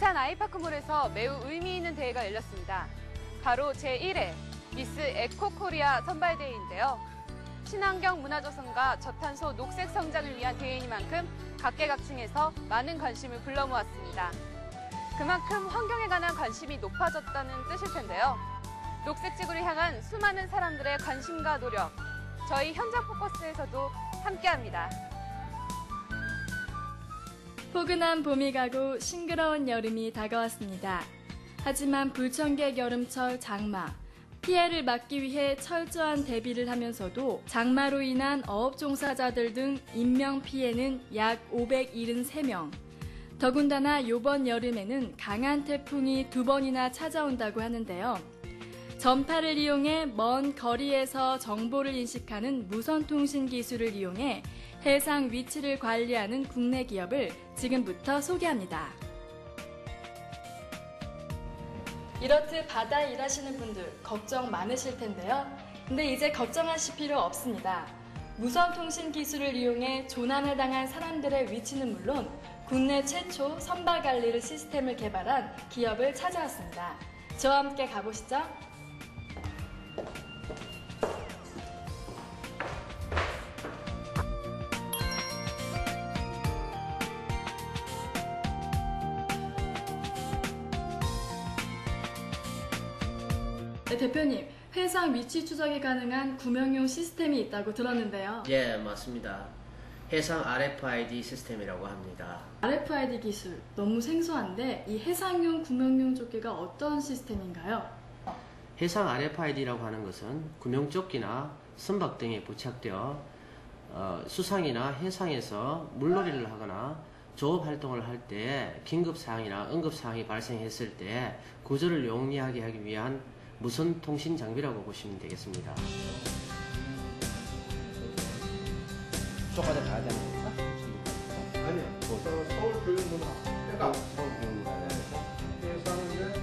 부산 아이파크몰에서 매우 의미 있는 대회가 열렸습니다. 바로 제1회 미스 에코코리아 선발대회인데요. 친환경 문화조성과 저탄소 녹색 성장을 위한 대회이니만큼 각계각층에서 많은 관심을 불러 모았습니다. 그만큼 환경에 관한 관심이 높아졌다는 뜻일 텐데요. 녹색 지구를 향한 수많은 사람들의 관심과 노력, 저희 현장 포커스에서도 함께합니다. 포근한 봄이 가고 싱그러운 여름이 다가왔습니다. 하지만 불청객 여름철 장마, 피해를 막기 위해 철저한 대비를 하면서도 장마로 인한 어업 종사자들 등 인명 피해는 약 573명. 더군다나 이번 여름에는 강한 태풍이 2번이나 찾아온다고 하는데요. 전파를 이용해 먼 거리에서 정보를 인식하는 무선통신 기술을 이용해 해상 위치를 관리하는 국내 기업을 지금부터 소개합니다. 이렇듯 바다에 일하시는 분들 걱정 많으실 텐데요. 근데 이제 걱정하실 필요 없습니다. 무선통신 기술을 이용해 조난을 당한 사람들의 위치는 물론 국내 최초 선박 알리르 시스템을 개발한 기업을 찾아왔습니다. 저와 함께 가보시죠. 네, 대표님, 해상 위치 추적이 가능한 구명용 시스템이 있다고 들었는데요. 예, 맞습니다. 해상 RFID 시스템이라고 합니다. RFID 기술, 너무 생소한데 이 해상용 구명용 조끼가 어떤 시스템인가요? 해상 RFID라고 하는 것은 구명조끼나 선박 등에 부착되어 수상이나 해상에서 물놀이를 하거나 조업 활동을 할 때 긴급사항이나 응급사항이 발생했을 때 구조를 용이하게 하기 위한 무선 통신 장비라고 보시면 되겠습니다. 쪽까지 가야 되는 건가? 아니요. 서울교육문화. 그러니까 서울교육문화. 해상은 이제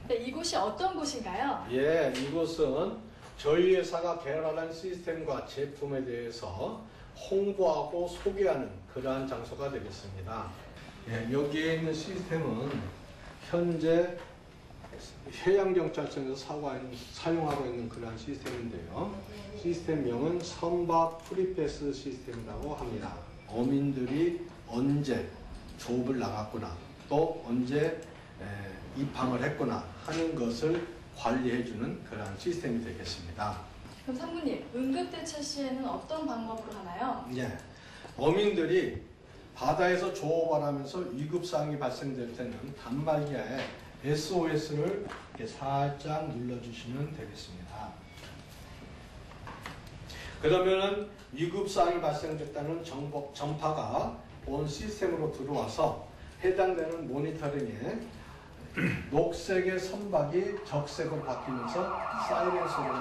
네, 이곳이 어떤 곳인가요? 예, 이곳은 저희 회사가 개발한 시스템과 제품에 대해서 홍보하고 소개하는 그러한 장소가 되겠습니다. 예, 여기에 있는 시스템은 현재 해양경찰청에서 사용하고 있는 그러한 시스템인데요. 시스템명은 선박 프리패스 시스템이라고 합니다. 어민들이 언제 조업을 나갔구나, 또 언제 입항을 했구나 하는 것을 관리해주는 그러한 시스템이 되겠습니다. 그럼 상무님, 응급대처 시에는 어떤 방법으로 하나요? 예, 어민들이 바다에서 조업을 하면서 위급사항이 발생될 때는 단말기에 SOS를 이렇게 살짝 눌러주시면 되겠습니다. 그러면은 위급사항이 발생됐다는 전파가 본 시스템으로 들어와서 해당되는 모니터링에 녹색의 선박이 적색으로 바뀌면서 사이렌 소리가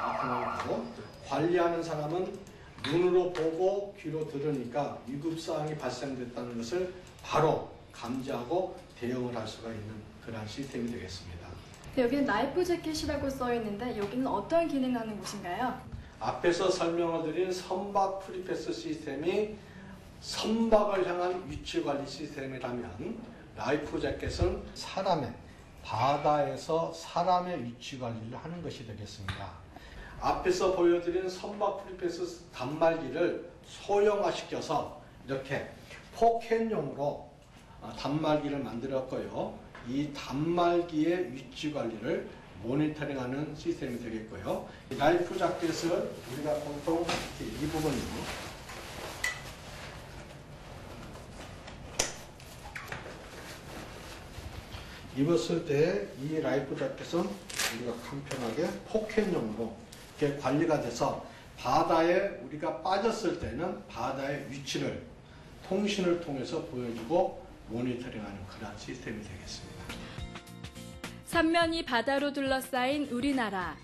나타나고, 관리하는 사람은 눈으로 보고 귀로 들으니까 위급사항이 발생됐다는 것을 바로 감지하고 대응을 할 수가 있는 그러한 시스템이 되겠습니다. 네, 여기는 라이프 재킷이라고 써 있는데 여기는 어떤 기능을 하는 곳인가요? 앞에서 설명을 드린 선박 프리패스 시스템이 선박을 향한 위치 관리 시스템이라면, 라이프 재킷은 바다에서 사람의 위치 관리를 하는 것이 되겠습니다. 앞에서 보여드린 선박 프리패스 단말기를 소형화시켜서 이렇게 포켓용으로 단말기를 만들었고요. 이 단말기의 위치 관리를 모니터링하는 시스템이 되겠고요. 이 라이프 재킷을 우리가 보통 이 부분이요. 입었을 때 이 라이프 재킷은 우리가 간편하게 포켓용으로 이렇게 관리가 돼서 바다에 우리가 빠졌을 때는 바다의 위치를 통신을 통해서 보여주고 모니터링하는 그런 시스템이 되겠습니다. 삼면이 바다로 둘러싸인 우리나라.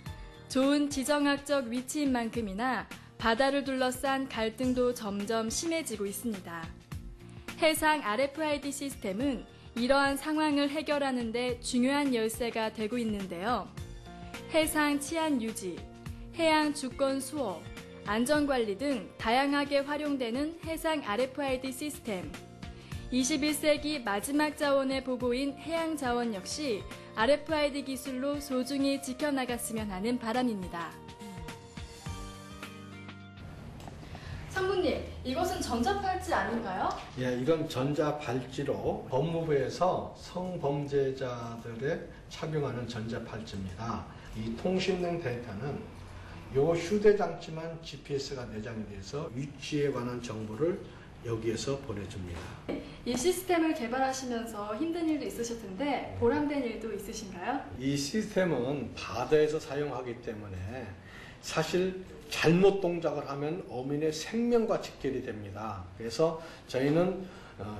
좋은 지정학적 위치인 만큼이나 바다를 둘러싼 갈등도 점점 심해지고 있습니다. 해상 RFID 시스템은 이러한 상황을 해결하는 데 중요한 열쇠가 되고 있는데요. 해상 치안 유지, 해양 주권 수호, 안전관리 등 다양하게 활용되는 해상 RFID 시스템. 21세기 마지막 자원의 보고인 해양 자원 역시 RFID 기술로 소중히 지켜나갔으면 하는 바람입니다. 상무님, 이것은 전자팔찌 아닌가요? 예, 이건 전자발찌로 법무부에서 성범죄자들의 착용하는 전자발찌입니다. 이 통신용 데이터는 요 휴대장치만 GPS가 내장이 돼서 위치에 관한 정보를 여기에서 보내줍니다. 이 시스템을 개발하시면서 힘든 일도 있으실 텐데 보람된 일도 있으신가요? 이 시스템은 바다에서 사용하기 때문에 사실 잘못 동작을 하면 어민의 생명과 직결이 됩니다. 그래서 저희는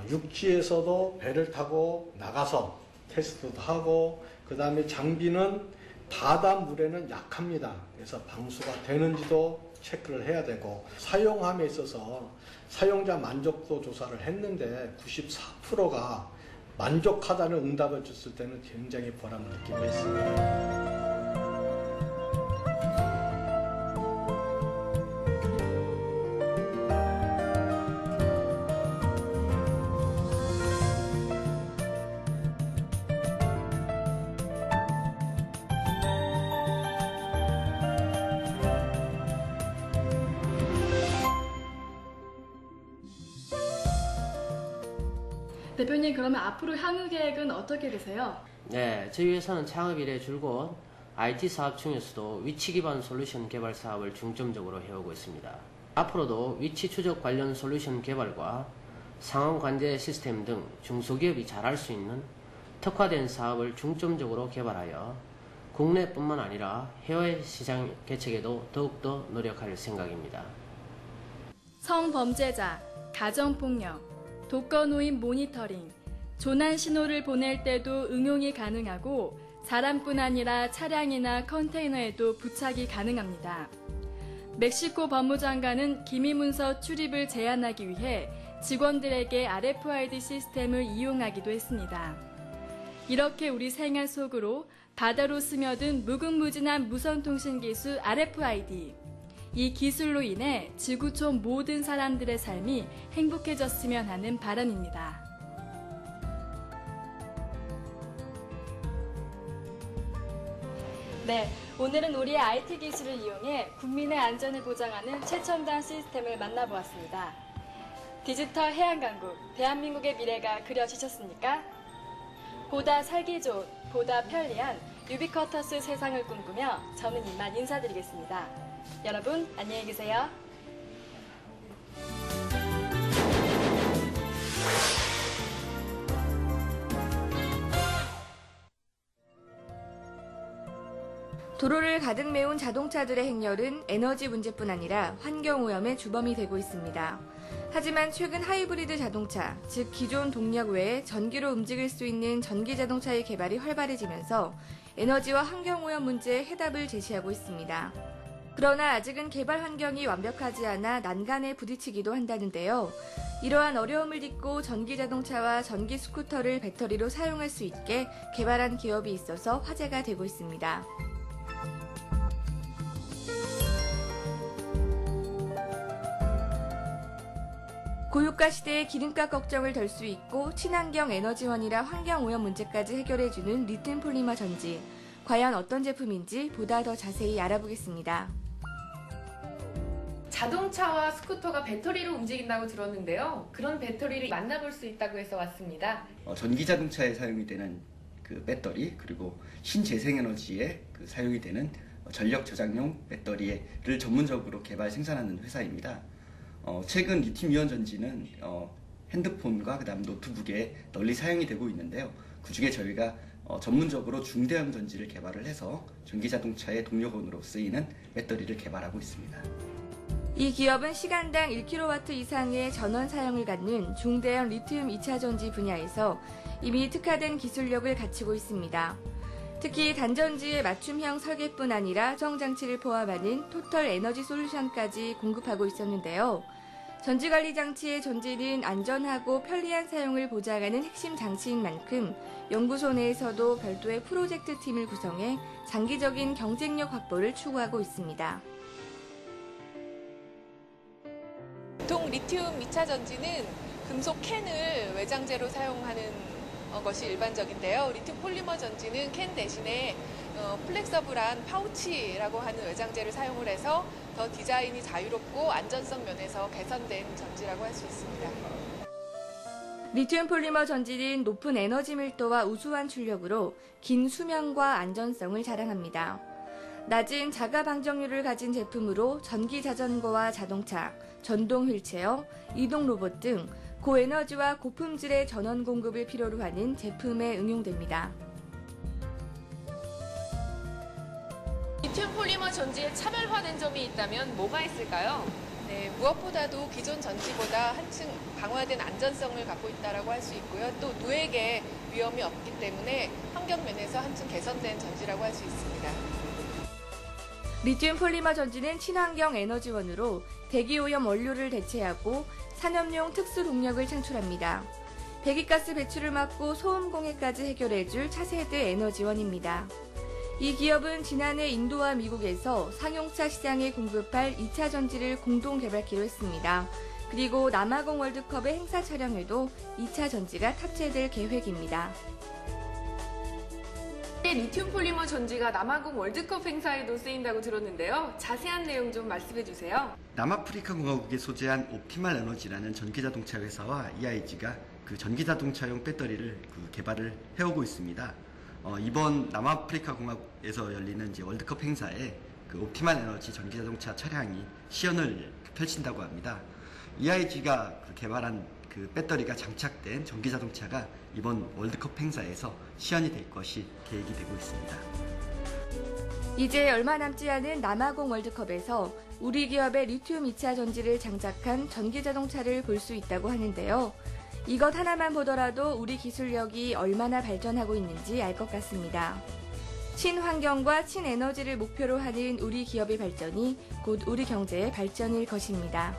육지에서도 배를 타고 나가서 테스트도 하고, 그 다음에 장비는 바닷물에는 약합니다. 그래서 방수가 되는지도 체크를 해야 되고, 사용함에 있어서 사용자 만족도 조사를 했는데 94%가 만족하다는 응답을 줬을 때는 굉장히 보람을 느끼고 있습니다. 대표님, 그러면 앞으로 향후 계획은 어떻게 되세요? 네, 저희 회사는 창업 이래 줄곧 IT 사업 중에서도 위치 기반 솔루션 개발 사업을 중점적으로 해오고 있습니다. 앞으로도 위치 추적 관련 솔루션 개발과 상황 관제 시스템 등 중소기업이 잘할 수 있는 특화된 사업을 중점적으로 개발하여 국내뿐만 아니라 해외 시장 개척에도 더욱더 노력할 생각입니다. 성범죄자, 가정폭력, 독거노인 모니터링, 조난 신호를 보낼 때도 응용이 가능하고 사람뿐 아니라 차량이나 컨테이너에도 부착이 가능합니다. 멕시코 법무장관은 기밀문서 출입을 제한하기 위해 직원들에게 RFID 시스템을 이용하기도 했습니다. 이렇게 우리 생활 속으로 바다로 스며든 무궁무진한 무선통신 기술 RFID. 이 기술로 인해 지구촌 모든 사람들의 삶이 행복해졌으면 하는 바람입니다. 네, 오늘은 우리의 IT 기술을 이용해 국민의 안전을 보장하는 최첨단 시스템을 만나보았습니다. 디지털 해양강국, 대한민국의 미래가 그려지셨습니까? 보다 살기 좋은, 보다 편리한 유비쿼터스 세상을 꿈꾸며 저는 이만 인사드리겠습니다. 여러분, 안녕히 계세요. 도로를 가득 메운 자동차들의 행렬은 에너지 문제뿐 아니라 환경오염의 주범이 되고 있습니다. 하지만 최근 하이브리드 자동차, 즉 기존 동력 외에 전기로 움직일 수 있는 전기자동차의 개발이 활발해지면서 에너지와 환경오염 문제에 해답을 제시하고 있습니다. 그러나 아직은 개발 환경이 완벽하지 않아 난간에 부딪히기도 한다는데요. 이러한 어려움을 딛고 전기자동차와 전기 스쿠터를 배터리로 사용할 수 있게 개발한 기업이 있어서 화제가 되고 있습니다. 고유가 시대의 기름값 걱정을 덜 수 있고 친환경 에너지원이라 환경오염 문제까지 해결해주는 리튬 폴리머 전지. 과연 어떤 제품인지 보다 더 자세히 알아보겠습니다. 자동차와 스쿠터가 배터리로 움직인다고 들었는데요. 그런 배터리를 만나볼 수 있다고 해서 왔습니다. 전기 자동차에 사용이 되는 그 배터리, 그리고 신재생에너지에 사용이 되는 전력 저장용 배터리를 전문적으로 개발 생산하는 회사입니다. 최근 리튬이온 전지는 핸드폰과 그다음 노트북에 널리 사용이 되고 있는데요. 그중에 저희가 전문적으로 중대형 전지를 개발을 해서 전기자동차의 동력원으로 쓰이는 배터리를 개발하고 있습니다. 이 기업은 시간당 1kW 이상의 전원 사용을 갖는 중대형 리튬 2차 전지 분야에서 이미 특화된 기술력을 갖추고 있습니다. 특히 단전지의 맞춤형 설계뿐 아니라 정장치를 포함하는 토털 에너지 솔루션까지 공급하고 있었는데요. 전지관리 장치의 존재는 안전하고 편리한 사용을 보장하는 핵심 장치인 만큼 연구소 내에서도 별도의 프로젝트 팀을 구성해 장기적인 경쟁력 확보를 추구하고 있습니다. 보통 리튬 2차 전지는 금속 캔을 외장재로 사용하는 것이 일반적인데요. 리튬 폴리머 전지는 캔 대신에 플렉서블한 파우치라고 하는 외장재를 사용을 해서 더 디자인이 자유롭고 안전성 면에서 개선된 전지라고 할 수 있습니다. 리튬 폴리머 전지는 높은 에너지 밀도와 우수한 출력으로 긴 수명과 안전성을 자랑합니다. 낮은 자가 방정률을 가진 제품으로 전기 자전거와 자동차, 전동 휠체어, 이동 로봇 등 고에너지와 고품질의 전원 공급을 필요로 하는 제품에 응용됩니다. 리튬 폴리머 전지에 차별화된 점이 있다면 뭐가 있을까요? 네, 무엇보다도 기존 전지보다 한층 강화된 안전성을 갖고 있다고 할 수 있고요. 또 누에게 위험이 없기 때문에 환경 면에서 한층 개선된 전지라고 할 수 있습니다. 리튬 폴리머 전지는 친환경 에너지원으로 대기오염 원료를 대체하고 산업용 특수 동력을 창출합니다. 배기가스 배출을 막고 소음 공해까지 해결해줄 차세대 에너지원입니다. 이 기업은 지난해 인도와 미국에서 상용차 시장에 공급할 2차 전지를 공동 개발키로 했습니다. 그리고 남아공 월드컵의 행사 촬영에도 2차 전지가 탑재될 계획입니다. 리튬 폴리머 전지가 남아공 월드컵 행사에도 쓰인다고 들었는데요. 자세한 내용 좀 말씀해 주세요. 남아프리카 공화국에 소재한 옵티말 에너지라는 전기자동차 회사와 EIG가 그 전기자동차용 배터리를 개발을 해오고 있습니다. 이번 남아프리카 공화국에서 열리는 이제 월드컵 행사에 그 옵티말 에너지 전기자동차 차량이 시연을 펼친다고 합니다. EIG가 개발한 그 배터리가 장착된 전기자동차가 이번 월드컵 행사에서 시연이 될 것이 계획이 되고 있습니다. 이제 얼마 남지 않은 남아공 월드컵에서 우리 기업의 리튬 2차 전지를 장착한 전기자동차를 볼 수 있다고 하는데요. 이것 하나만 보더라도 우리 기술력이 얼마나 발전하고 있는지 알 것 같습니다. 친환경과 친에너지를 목표로 하는 우리 기업의 발전이 곧 우리 경제의 발전일 것입니다.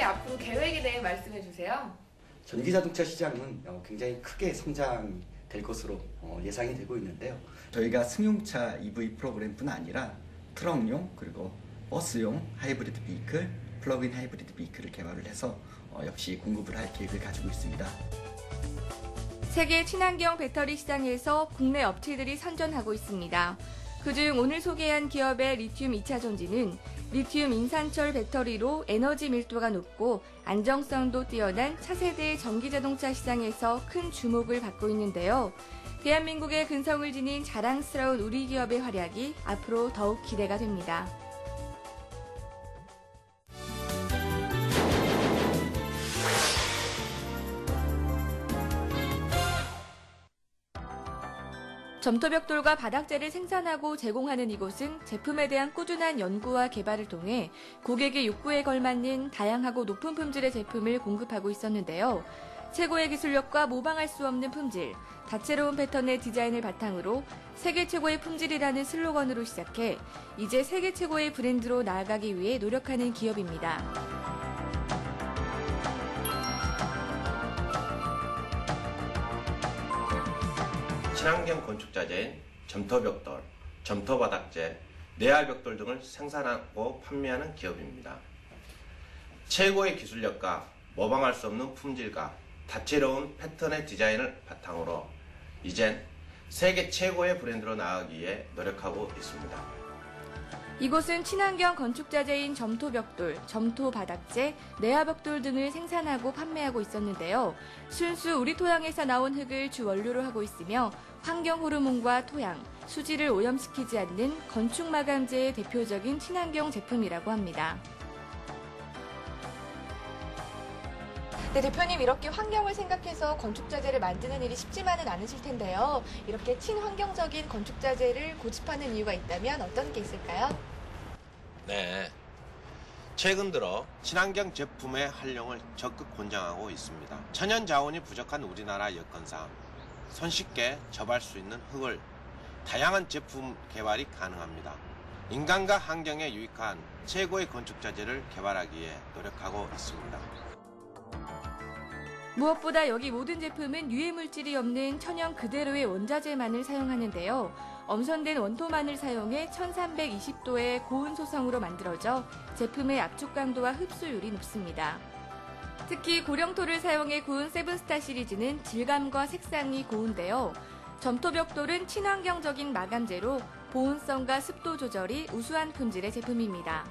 앞으로 계획에 대해 말씀해 주세요. 전기자동차 시장은 굉장히 크게 성장될 것으로 예상이 되고 있는데요. 저희가 승용차 EV 프로그램뿐 아니라 트럭용 그리고 버스용 하이브리드 비클, 플러그인 하이브리드 비클을 개발을 해서 역시 공급을 할 계획을 가지고 있습니다. 세계 친환경 배터리 시장에서 국내 업체들이 선전하고 있습니다. 그중 오늘 소개한 기업의 리튬 2차 전지는 리튬 인산철 배터리로 에너지 밀도가 높고 안정성도 뛰어난 차세대 전기자동차 시장에서 큰 주목을 받고 있는데요. 대한민국의 근성을 지닌 자랑스러운 우리 기업의 활약이 앞으로 더욱 기대가 됩니다. 점토벽돌과 바닥재를 생산하고 제공하는 이곳은 제품에 대한 꾸준한 연구와 개발을 통해 고객의 욕구에 걸맞는 다양하고 높은 품질의 제품을 공급하고 있었는데요. 최고의 기술력과 모방할 수 없는 품질, 다채로운 패턴의 디자인을 바탕으로 세계 최고의 품질이라는 슬로건으로 시작해 이제 세계 최고의 브랜드로 나아가기 위해 노력하는 기업입니다. 친환경 건축자재인 점토벽돌, 점토바닥재, 내알벽돌 등을 생산하고 판매하는 기업입니다. 최고의 기술력과 모방할 수 없는 품질과 다채로운 패턴의 디자인을 바탕으로 이젠 세계 최고의 브랜드로 나아가기 위해 노력하고 있습니다. 이곳은 친환경 건축자재인 점토벽돌, 점토바닥재, 내화벽돌 등을 생산하고 판매하고 있었는데요. 순수 우리 토양에서 나온 흙을 주 원료로 하고 있으며 환경 호르몬과 토양, 수질을 오염시키지 않는 건축 마감재의 대표적인 친환경 제품이라고 합니다. 네, 대표님 이렇게 환경을 생각해서 건축자재를 만드는 일이 쉽지만은 않으실 텐데요. 이렇게 친환경적인 건축자재를 고집하는 이유가 있다면 어떤 게 있을까요? 네, 최근 들어 친환경 제품의 활용을 적극 권장하고 있습니다. 천연 자원이 부족한 우리나라 여건상 손쉽게 접할 수 있는 흙을 다양한 제품 개발이 가능합니다. 인간과 환경에 유익한 최고의 건축 자재를 개발하기 위해 노력하고 있습니다. 무엇보다 여기 모든 제품은 유해 물질이 없는 천연 그대로의 원자재만을 사용하는데요. 엄선된 원토만을 사용해 1320도의 고온 소성으로 만들어져 제품의 압축 강도와 흡수율이 높습니다. 특히 고령토를 사용해 구운 세븐스타 시리즈는 질감과 색상이 고운데요. 점토벽돌은 친환경적인 마감재로 보온성과 습도 조절이 우수한 품질의 제품입니다.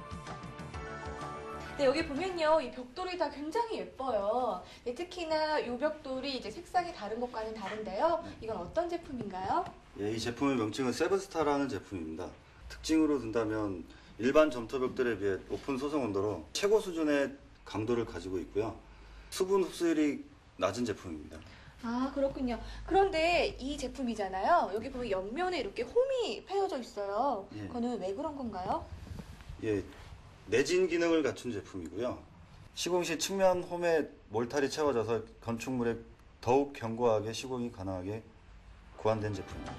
네, 여기 보면요, 이 벽돌이 다 굉장히 예뻐요. 네, 특히나 이 벽돌이 이제 색상이 다른 것과는 다른데요. 이건 어떤 제품인가요? 예, 이 제품의 명칭은 세븐스타라는 제품입니다. 특징으로 든다면 일반 점토벽돌에 비해 높은 소성 온도로 최고 수준의 강도를 가지고 있고요. 수분 흡수율이 낮은 제품입니다. 아, 그렇군요. 그런데 이 제품이잖아요. 여기 보면 옆면에 이렇게 홈이 패여져 있어요. 예. 그거는 왜 그런 건가요? 예, 내진 기능을 갖춘 제품이고요. 시공 시 측면 홈에 몰탈이 채워져서 건축물에 더욱 견고하게 시공이 가능하게 고안된 제품입니다.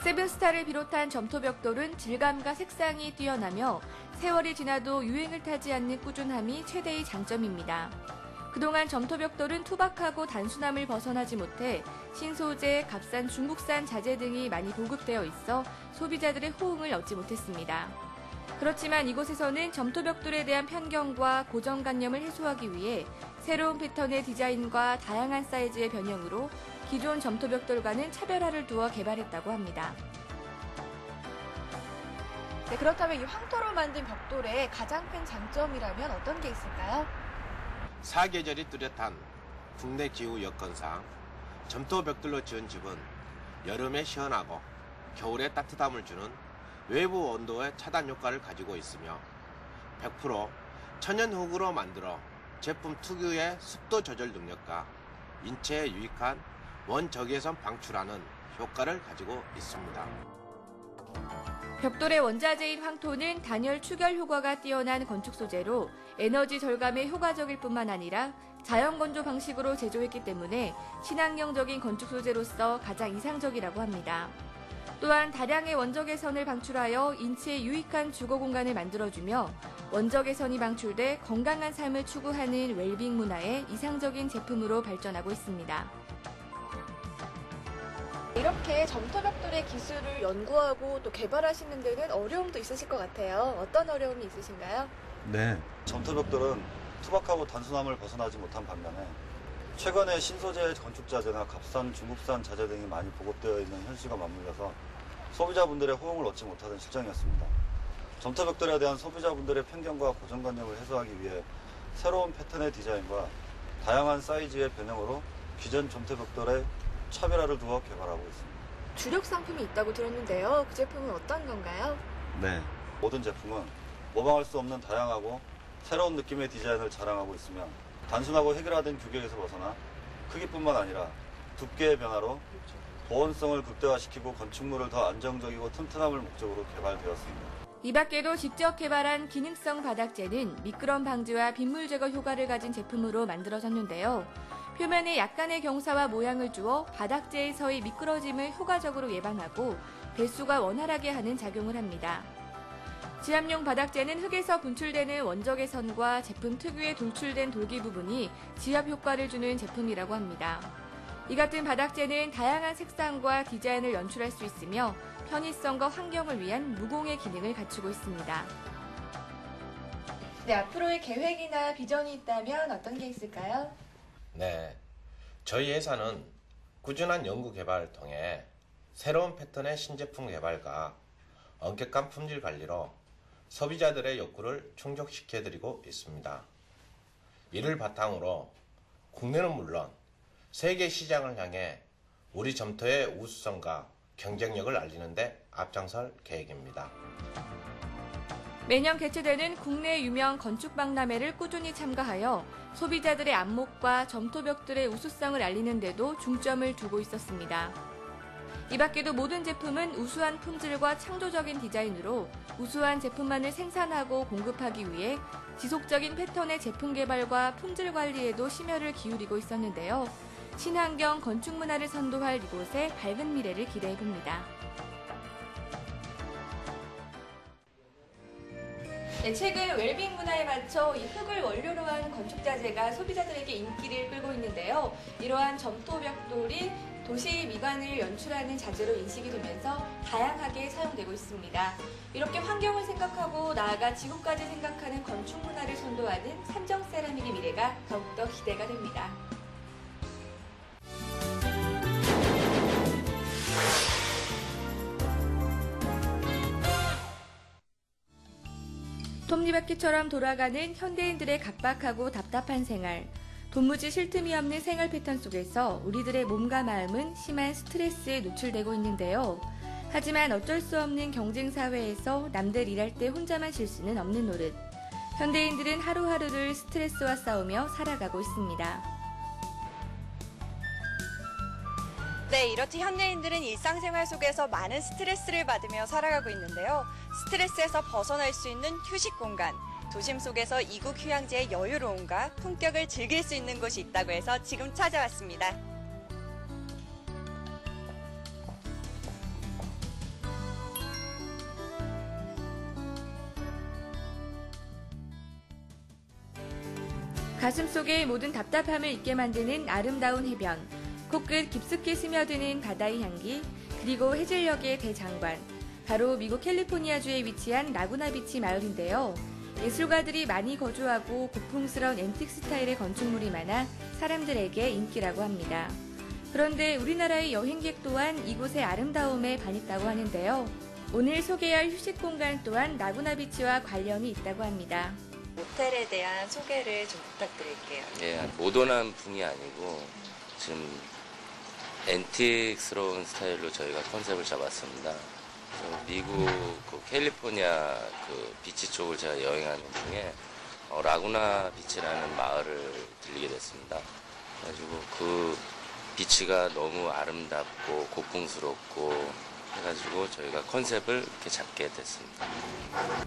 세븐스타를 비롯한 점토벽돌은 질감과 색상이 뛰어나며 세월이 지나도 유행을 타지 않는 꾸준함이 최대의 장점입니다. 그동안 점토벽돌은 투박하고 단순함을 벗어나지 못해 신소재, 값싼 중국산 자재 등이 많이 보급되어 있어 소비자들의 호응을 얻지 못했습니다. 그렇지만 이곳에서는 점토벽돌에 대한 편견과 고정관념을 해소하기 위해 새로운 패턴의 디자인과 다양한 사이즈의 변형으로 기존 점토벽돌과는 차별화를 두어 개발했다고 합니다. 네, 그렇다면 이 황토로 만든 벽돌의 가장 큰 장점이라면 어떤 게 있을까요? 사계절이 뚜렷한 국내 기후 여건상 점토벽돌로 지은 집은 여름에 시원하고 겨울에 따뜻함을 주는 외부 온도의 차단 효과를 가지고 있으며 100% 천연 흙으로 만들어 제품 특유의 습도 조절 능력과 인체에 유익한 원적외선 방출하는 효과를 가지고 있습니다. 벽돌의 원자재인 황토는 단열 추결 효과가 뛰어난 건축 소재로 에너지 절감에 효과적일 뿐만 아니라 자연 건조 방식으로 제조했기 때문에 친환경적인 건축 소재로서 가장 이상적이라고 합니다. 또한 다량의 원적외선을 방출하여 인체에 유익한 주거 공간을 만들어주며 원적외선이 방출돼 건강한 삶을 추구하는 웰빙 문화의 이상적인 제품으로 발전하고 있습니다. 이렇게 점토벽돌의 기술을 연구하고 또 개발하시는 데는 어려움도 있으실 것 같아요. 어떤 어려움이 있으신가요? 네. 점토벽돌은 투박하고 단순함을 벗어나지 못한 반면에 최근에 신소재 건축자재나 값싼 중국산 자재 등이 많이 보급되어 있는 현실과 맞물려서 소비자분들의 호응을 얻지 못하던 실정이었습니다. 점토벽돌에 대한 소비자분들의 편견과 고정관념을 해소하기 위해 새로운 패턴의 디자인과 다양한 사이즈의 변형으로 기존 점토벽돌의 차별화를 두어 개발하고 있습니다. 주력 상품이 있다고 들었는데요. 그 제품은 어떤 건가요? 네. 모든 제품은 모방할 수 없는 다양하고 새로운 느낌의 디자인을 자랑하고 있으며 단순하고 획일화된 규격에서 벗어나 크기뿐만 아니라 두께의 변화로 보온성을 극대화시키고 건축물을 더 안정적이고 튼튼함을 목적으로 개발되었습니다. 이 밖에도 직접 개발한 기능성 바닥재는 미끄럼 방지와 빗물 제거 효과를 가진 제품으로 만들어졌는데요. 표면에 약간의 경사와 모양을 주어 바닥재에서의 미끄러짐을 효과적으로 예방하고 배수가 원활하게 하는 작용을 합니다. 지압용 바닥재는 흙에서 분출되는 원적외선과 제품 특유의 돌출된 돌기 부분이 지압 효과를 주는 제품이라고 합니다. 이 같은 바닥재는 다양한 색상과 디자인을 연출할 수 있으며 편의성과 환경을 위한 무공해 기능을 갖추고 있습니다. 네, 앞으로의 계획이나 비전이 있다면 어떤 게 있을까요? 네, 저희 회사는 꾸준한 연구 개발을 통해 새로운 패턴의 신제품 개발과 엄격한 품질 관리로 소비자들의 욕구를 충족시켜드리고 있습니다. 이를 바탕으로 국내는 물론 세계 시장을 향해 우리 점토의 우수성과 경쟁력을 알리는 데 앞장설 계획입니다. 매년 개최되는 국내 유명 건축박람회를 꾸준히 참가하여 소비자들의 안목과 점토벽돌의 우수성을 알리는 데도 중점을 두고 있었습니다. 이 밖에도 모든 제품은 우수한 품질과 창조적인 디자인으로 우수한 제품만을 생산하고 공급하기 위해 지속적인 패턴의 제품 개발과 품질 관리에도 심혈을 기울이고 있었는데요. 친환경 건축 문화를 선도할 이곳의 밝은 미래를 기대해 봅니다. 네, 최근 웰빙 문화에 맞춰 이 흙을 원료로 한 건축 자재가 소비자들에게 인기를 끌고 있는데요. 이러한 점토 벽돌이 도시 미관을 연출하는 자재로 인식이 되면서 다양하게 사용되고 있습니다. 이렇게 환경을 생각하고 나아가 지구까지 생각하는 건축 문화를 선도하는 삼정 세라믹의 미래가 더욱더 기대가 됩니다. 톱니바퀴처럼 돌아가는 현대인들의 각박하고 답답한 생활. 도무지 쉴 틈이 없는 생활 패턴 속에서 우리들의 몸과 마음은 심한 스트레스에 노출되고 있는데요. 하지만 어쩔 수 없는 경쟁 사회에서 남들 일할 때 혼자만 쉴 수는 없는 노릇. 현대인들은 하루하루를 스트레스와 싸우며 살아가고 있습니다. 네, 이렇듯 현대인들은 일상생활 속에서 많은 스트레스를 받으며 살아가고 있는데요. 스트레스에서 벗어날 수 있는 휴식 공간, 도심 속에서 이국 휴양지의 여유로움과 품격을 즐길 수 있는 곳이 있다고 해서 지금 찾아왔습니다. 가슴속의 모든 답답함을 잊게 만드는 아름다운 해변, 코끝 깊숙이 스며드는 바다의 향기, 그리고 해질녘의 대장관, 바로 미국 캘리포니아주에 위치한 라구나비치 마을인데요. 예술가들이 많이 거주하고 고풍스러운 앤틱 스타일의 건축물이 많아 사람들에게 인기라고 합니다. 그런데 우리나라의 여행객 또한 이곳의 아름다움에 반했다고 하는데요. 오늘 소개할 휴식 공간 또한 라구나비치와 관련이 있다고 합니다. 모텔에 대한 소개를 좀 부탁드릴게요. 예, 모던한 풍이 아니고 지금 앤틱스러운 스타일로 저희가 컨셉을 잡았습니다. 미국 그 캘리포니아 그 비치 쪽을 제가 여행하는 중에 라구나 비치라는 마을을 들리게 됐습니다. 그래가지고 그 비치가 너무 아름답고 고풍스럽고 해가지고 저희가 컨셉을 이렇게 잡게 됐습니다.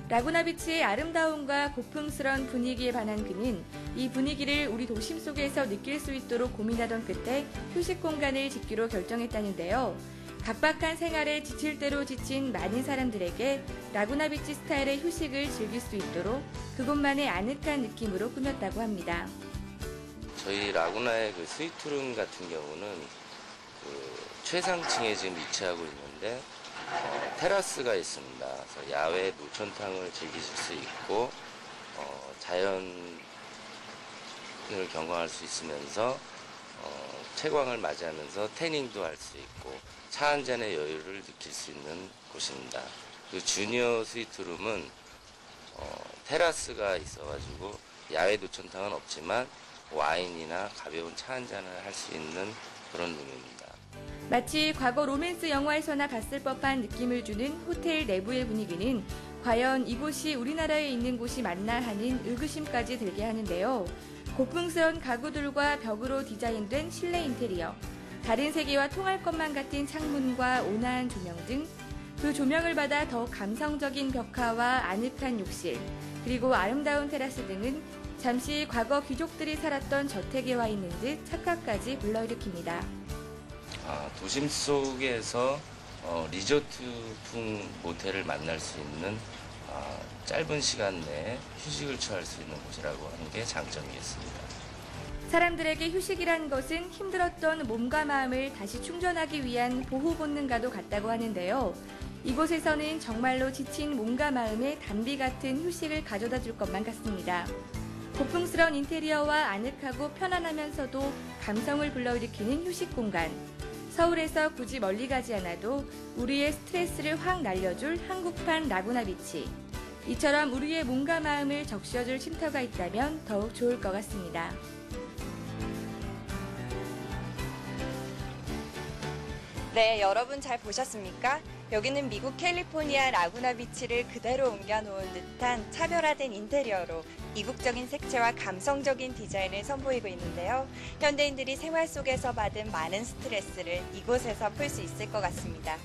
라구나비치의 아름다움과 고풍스러운 분위기에 반한 그는 이 분위기를 우리 도심 속에서 느낄 수 있도록 고민하던 끝에 휴식 공간을 짓기로 결정했다는데요. 각박한 생활에 지칠 대로 지친 많은 사람들에게 라구나비치 스타일의 휴식을 즐길 수 있도록 그곳만의 아늑한 느낌으로 꾸몄다고 합니다. 저희 라구나의 그 스위트룸 같은 경우는 그 최상층에 지금 위치하고 있는데 테라스가 있습니다. 그래서 야외 노천탕을 즐기실 수 있고 자연을 경험할 수 있으면서 채광을 맞이하면서 태닝도 할 수 있고 차 한 잔의 여유를 느낄 수 있는 곳입니다. 그 주니어 스위트룸은 테라스가 있어가지고 야외 노천탕은 없지만 와인이나 가벼운 차 한 잔을 할 수 있는 그런 룸입니다. 마치 과거 로맨스 영화에서나 봤을 법한 느낌을 주는 호텔 내부의 분위기는 과연 이곳이 우리나라에 있는 곳이 맞나 하는 의구심까지 들게 하는데요. 고풍스러운 가구들과 벽으로 디자인된 실내 인테리어, 다른 세계와 통할 것만 같은 창문과 온화한 조명 등 그 조명을 받아 더 감성적인 벽화와 아늑한 욕실, 그리고 아름다운 테라스 등은 잠시 과거 귀족들이 살았던 저택에 와 있는 듯 착각까지 불러일으킵니다. 도심 속에서 리조트풍 모텔을 만날 수 있는 짧은 시간 내에 휴식을 취할 수 있는 곳이라고 하는 게 장점이겠습니다. 사람들에게 휴식이란 것은 힘들었던 몸과 마음을 다시 충전하기 위한 보호 본능과도 같다고 하는데요. 이곳에서는 정말로 지친 몸과 마음에 단비 같은 휴식을 가져다 줄 것만 같습니다. 고풍스러운 인테리어와 아늑하고 편안하면서도 감성을 불러일으키는 휴식 공간. 서울에서 굳이 멀리 가지 않아도 우리의 스트레스를 확 날려줄 한국판 라구나비치. 이처럼 우리의 몸과 마음을 적셔줄 쉼터가 있다면 더욱 좋을 것 같습니다. 네, 여러분 잘 보셨습니까? 여기는 미국 캘리포니아 라구나 비치를 그대로 옮겨놓은 듯한 차별화된 인테리어로 이국적인 색채와 감성적인 디자인을 선보이고 있는데요. 현대인들이 생활 속에서 받은 많은 스트레스를 이곳에서 풀 수 있을 것 같습니다.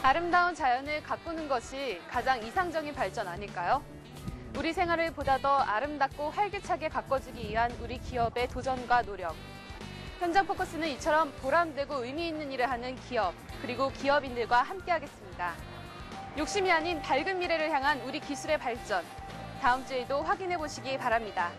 아름다운 자연을 가꾸는 것이 가장 이상적인 발전 아닐까요? 우리 생활을 보다 더 아름답고 활기차게 가꿔주기 위한 우리 기업의 도전과 노력. 현장 포커스는 이처럼 보람되고 의미 있는 일을 하는 기업, 그리고 기업인들과 함께하겠습니다. 욕심이 아닌 밝은 미래를 향한 우리 기술의 발전, 다음 주에도 확인해 보시기 바랍니다.